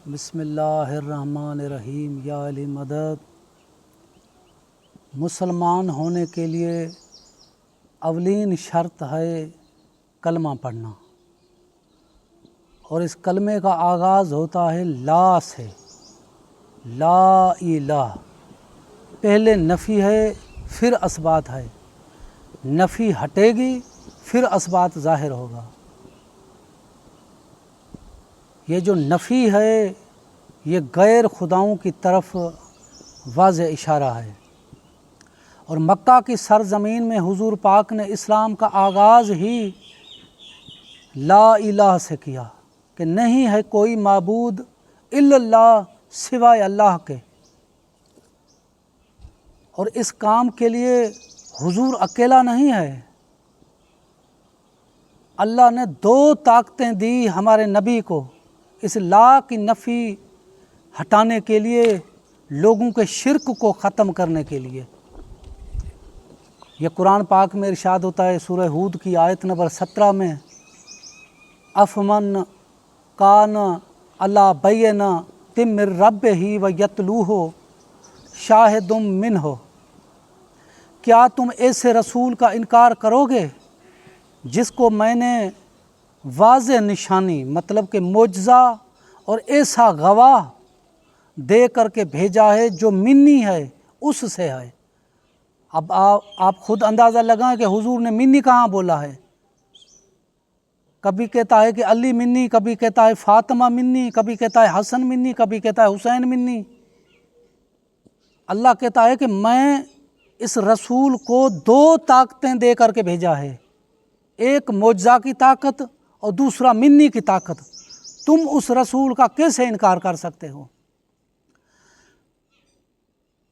بسم اللہ الرحمن الرحیم۔ یا علی مدد۔ مسلمان ہونے کے لیے اولین شرط ہے کلمہ پڑھنا، اور اس کلمے کا آغاز ہوتا ہے لا سے، لا الہ۔ پہلے نفی ہے پھر اثبات ہے، نفی ہٹے گی پھر اثبات ظاہر ہوگا۔ یہ جو نفی ہے یہ غیر خداؤں کی طرف واضح اشارہ ہے، اور مکہ کی سرزمین میں حضور پاک نے اسلام کا آغاز ہی لا الہ سے کیا کہ نہیں ہے کوئی معبود الا اللہ سوائے اللہ کے۔ اور اس کام کے لیے حضور اکیلا نہیں ہے، اللہ نے دو طاقتیں دی ہمارے نبی کو اس لا کی نفی ہٹانے کے لیے، لوگوں کے شرک کو ختم کرنے کے لیے۔ یہ قرآن پاک میں ارشاد ہوتا ہے سورہ ہود کی آیت نمبر 17 میں، افمن کان علی بینۃ من ربہ ویتلوہ شاہد منہ، کیا تم ایسے رسول کا انکار کرو گے جس کو میں نے واضح نشانی مطلب کہ معجزہ اور ایسا گواہ دے کر کے بھیجا ہے جو منی ہے اس سے ہے۔ اب آپ خود اندازہ لگائیں کہ حضور نے منی کہاں بولا ہے۔ کبھی کہتا ہے کہ علی منی، کبھی کہتا ہے فاطمہ منی، کبھی کہتا ہے حسن منی، کبھی کہتا ہے حسین منی۔ اللہ کہتا ہے کہ میں اس رسول کو دو طاقتیں دے کر کے بھیجا ہے، ایک معجزہ کی طاقت اور دوسرا منی کی طاقت۔ تم اس رسول کا کیسے انکار کر سکتے ہو؟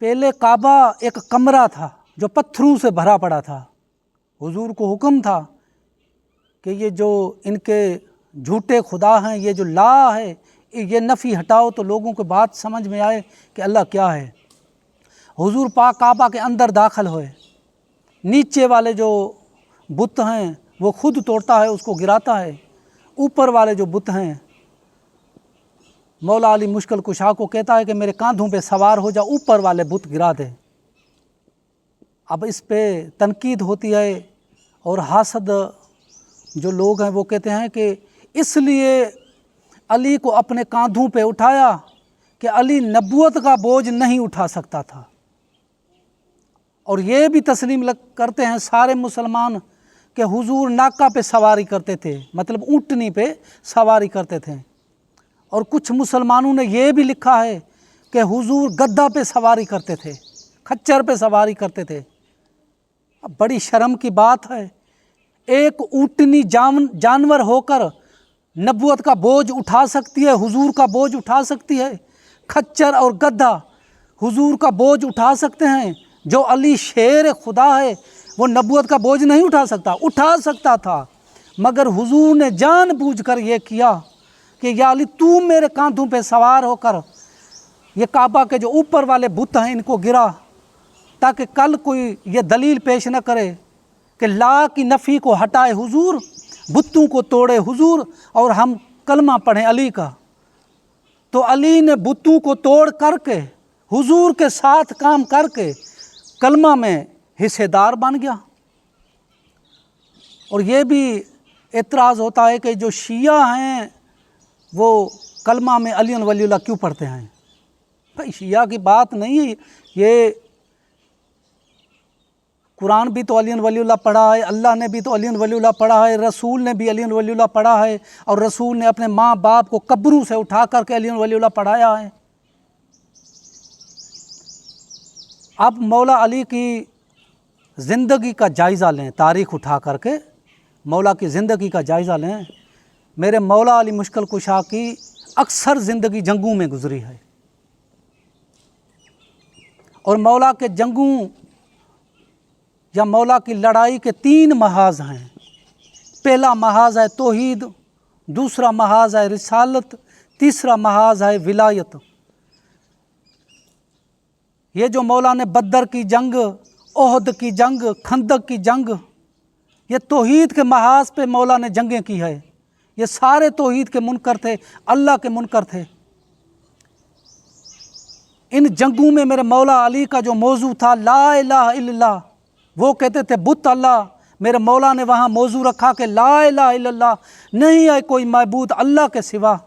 پہلے کعبہ ایک کمرہ تھا جو پتھروں سے بھرا پڑا تھا۔ حضور کو حکم تھا کہ یہ جو ان کے جھوٹے خدا ہیں، یہ جو لا ہے یہ نفی ہٹاؤ تو لوگوں کو بات سمجھ میں آئے کہ اللہ کیا ہے۔ حضور پاک کعبہ کے اندر داخل ہوئے، نیچے والے جو بت ہیں وہ خود توڑتا ہے، اس کو گراتا ہے۔ اوپر والے جو بت ہیں، مولا علی مشکل کشا کو کہتا ہے کہ میرے کاندھوں پہ سوار ہو جا، اوپر والے بت گرا دے۔ اب اس پہ تنقید ہوتی ہے، اور حاسد جو لوگ ہیں وہ کہتے ہیں کہ اس لیے علی کو اپنے کاندھوں پہ اٹھایا کہ علی نبوت کا بوجھ نہیں اٹھا سکتا تھا۔ اور یہ بھی تسلیم کرتے ہیں سارے مسلمان کہ حضور ناکہ پہ سواری کرتے تھے، مطلب اونٹنی پہ سواری کرتے تھے۔ اور کچھ مسلمانوں نے یہ بھی لکھا ہے کہ حضور گدھا پہ سواری کرتے تھے، کھچر پہ سواری کرتے تھے۔ اب بڑی شرم کی بات ہے، ایک اونٹنی جانور ہو کر نبوت کا بوجھ اٹھا سکتی ہے، حضور کا بوجھ اٹھا سکتی ہے۔ کھچر اور گدھا حضور کا بوجھ اٹھا سکتے ہیں، جو علی شیر خدا ہے وہ نبوت کا بوجھ نہیں اٹھا سکتا تھا، مگر حضور نے جان بوجھ کر یہ کیا کہ یا علی تو میرے کاندھوں پہ سوار ہو کر یہ کعبہ کے جو اوپر والے بت ہیں ان کو گرا، تاکہ کل کوئی یہ دلیل پیش نہ کرے کہ لا کی نفی کو ہٹائے حضور، بتوں کو توڑے حضور، اور ہم کلمہ پڑھیں علی کا۔ تو علی نے بتوں کو توڑ کر کے حضور کے ساتھ کام کر کے کلمہ میں حصے دار بن گیا۔ اور یہ بھی اعتراض ہوتا ہے کہ جو شیعہ ہیں وہ کلمہ میں علی ولی اللہ کیوں پڑھتے ہیں؟ بھائی شیعہ کی بات نہیں ہے، یہ قرآن بھی تو علی ولی اللہ پڑھا ہے، اللہ نے بھی تو علی ولی اللہ پڑھا ہے، رسول نے بھی علی ولی اللہ پڑھا ہے، اور رسول نے اپنے ماں باپ کو قبروں سے اٹھا کر کے علی ولی اللہ پڑھایا ہے۔ اب مولا علی کی زندگی کا جائزہ لیں، تاریخ اٹھا کر کے مولا کی زندگی کا جائزہ لیں۔ میرے مولا علی مشکل کشا کی اکثر زندگی جنگوں میں گزری ہے، اور مولا کے جنگوں یا مولا کی لڑائی کے 3 محاذ ہیں۔ پہلا محاذ ہے توحید، دوسرا محاذ ہے رسالت، تیسرا محاذ ہے ولایت۔ یہ جو مولا نے بدر کی جنگ، احد کی جنگ، خندق کی جنگ، یہ توحید کے محاذ پہ مولا نے جنگیں کی ہے۔ یہ سارے توحید کے منکر تھے، اللہ کے منکر تھے۔ इन जंगों में मेरे मौला अली का जो मौजू था ला इलाहा इल्लल्लाह, वो कहते थे बुत अल्लाह, मेरे मौला ने वहाँ मौजू रखा कि ला इलाहा इल्लल्लाह, नहीं है कोई महबूद अल्लाह के सिवा।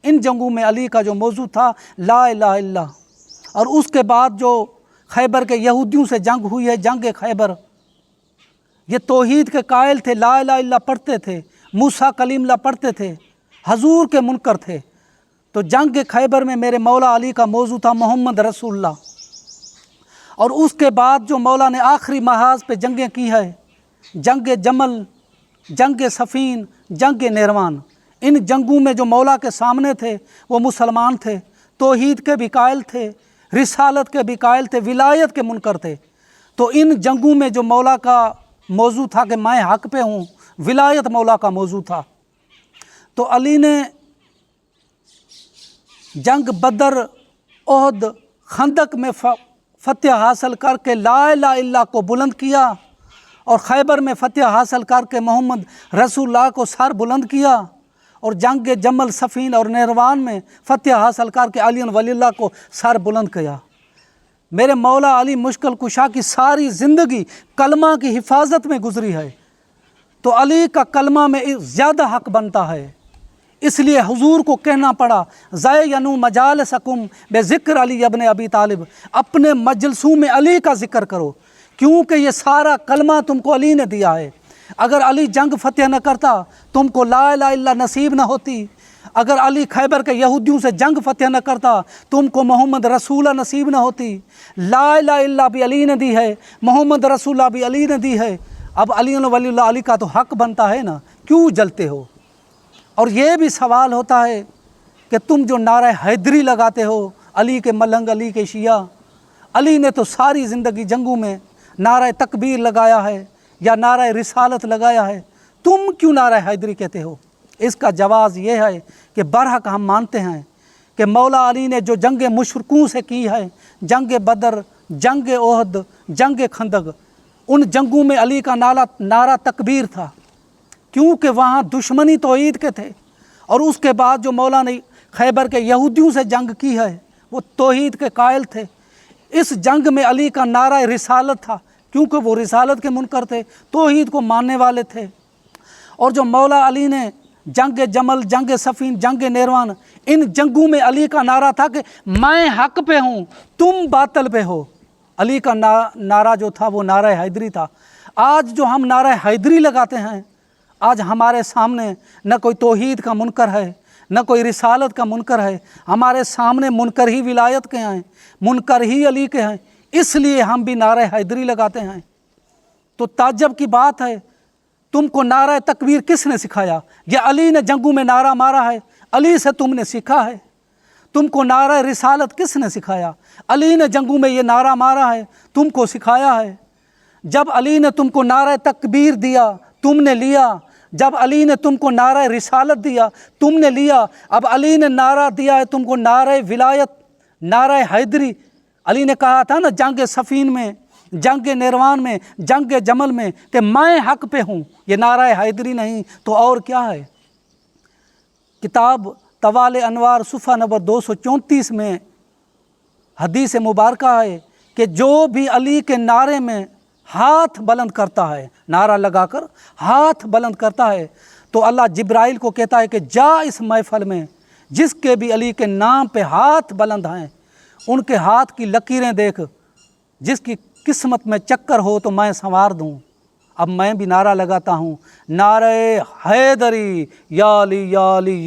इन जंगों में अली का जो मौजू था ला इलाहा इल्लल्लाह। और उसके बाद जो खैबर के यहूदियों से जंग हुई है, जंग खैबर, ये तौहीद के कायल थे, ला इलाहा इल्लल्लाह पढ़ते थे, मूसा कलीमल्लाह पढ़ते थे, हजूर के मुनकर थे। तो जंग खैबर में मेरे मौला अली का मौजू था मोहम्मद रसूलुल्लाह। और उसके बाद जो मौला ने आखिरी महाज पे जंगें की है, जंग जमल, जंग सफ़ीन, जंग नेरवान, इन जंगों में जो मौला के सामने थे वो मुसलमान थे, तौहीद के भी कायल थे, रिसालत के भी कायल थे, विलायत के मुनकर थे। तो इन जंगों में जो मौला का मौजू था कि मैं हक पे हूँ, विलायत मौला का मौजू था। तो अली ने जंग बदर, ओहद, खंदक में फतह हासिल करके ला इलाहा इल्लल्लाह को बुलंद किया, और खैबर में फतह हासिल करके मोहम्मद रसूलुल्लाह को सर बुलंद किया, और जंग जमल, सफ़ीन और नेरवान में फतह हासिल करके अली वलील्लाह को सर बुलंद किया। मेरे मौला अली मुश्किल कुशा की सारी ज़िंदगी कलमा की हिफाजत में गुजरी है। तो अली का कलमा में ज़्यादा हक बनता है, इसलिए हुजूर को कहना पड़ा ज़यनु मजालसकुम बेज़िक्र अली इब्न अबी तालिब, अपने मजलसों में अली का ज़िक्र करो, क्योंकि ये सारा कलमा तुमको अली ने दिया है। अगर अली जंग फतेह न करता तुमको ला इलाहा इल्लल्लाह नसीब न होती। अगर अली खैबर के यहूदियों से जंग फतेह न करता तुमको मोहम्मद रसूला नसीब न होती। ला इलाहा इल्लल्लाह भी अली ने दी है, मोहम्मद रसूला भी अली ने दी है। अब अली वलीउल्लाह अली का तो हक बनता है ना, क्यों जलते हो? और ये भी सवाल होता है कि तुम जो नारा हैदरी लगाते हो, अली के मलंग, अली के शिया, अली ने तो सारी ज़िंदगी जंगों में नारा तकबीर लगाया है या नारा रिसालत लगाया है, तुम क्यों नारा हैदरी कहते हो? इसका जवाब ये है कि बरहक हम मानते हैं कि मौला अली ने जो जंग मुशरकों से की है, जंग बदर, जंग ओहद, जंग खंदक, उन जंगों में अली का नारा तकबीर था, क्योंकि वहाँ दुश्मनी तौहीद के थे। और उसके बाद जो मौला ने खैबर के यहूदियों से जंग की है वो तौहीद के कायल थे। इस जंग में अली का नारा रिसालत था, क्योंकि वो रिसालत के मुनकर थे, तौहीद को मानने वाले थे। और जो मौला अली ने जंग जमल, जंग सफ़ीन, जंग नेरवान, इन जंगों में अली का नारा था कि मैं हक पे हूँ, तुम बातल पे हो। अली का नारा जो था वो नारा हैदरी था। आज जो हम नारा हैदरी लगाते हैं, आज हमारे सामने न कोई तौहीद का मुनकर है, न कोई रिसालत का मुनकर है, हमारे सामने मुनकर ही विलायत के हैं, मुनकर ही अली के हैं, इसलिए हम भी नारा हैदरी लगाते हैं। तो ताज्जुब की बात है, तुमको नारा तकबीर किसने सिखाया? ये अली ने जंगों में नारा मारा है, अली से तुमने सीखा है। तुमको नारा रिसालत किसने सिखाया? अली ने जंगों में ये नारा मारा है, तुमको सिखाया है। जब अली ने तुमको नारा तकबीर दिया तुमने लिया, जब अली ने तुमको नारा रिसालत दिया तुमने लिया। अब अली ने नारा दिया है तुमको नारा विलायत, नारा हैदरी। अली ने कहा था ना जंग सफ़ीन में, जंग नेरवान में, जंग जमल में कि मैं हक पे हूँ, ये नारा हैदरी नहीं तो और क्या है? किताब तवाल अनवार सुफ़ा नंबर 234 में हदीस मुबारका है कि जो भी अली के नारे में हाथ बुलंद करता है, नारा लगाकर हाथ बुलंद करता है, तो अल्लाह जिब्राइल को कहता है कि जा इस महफल में जिसके भी अली के नाम पे हाथ बुलंद हैं, उनके हाथ की लकीरें देख, जिसकी किस्मत में चक्कर हो तो मैं संवार दूं। अब मैं भी नारा लगाता हूँ, नारे हैदरी या अली या अली।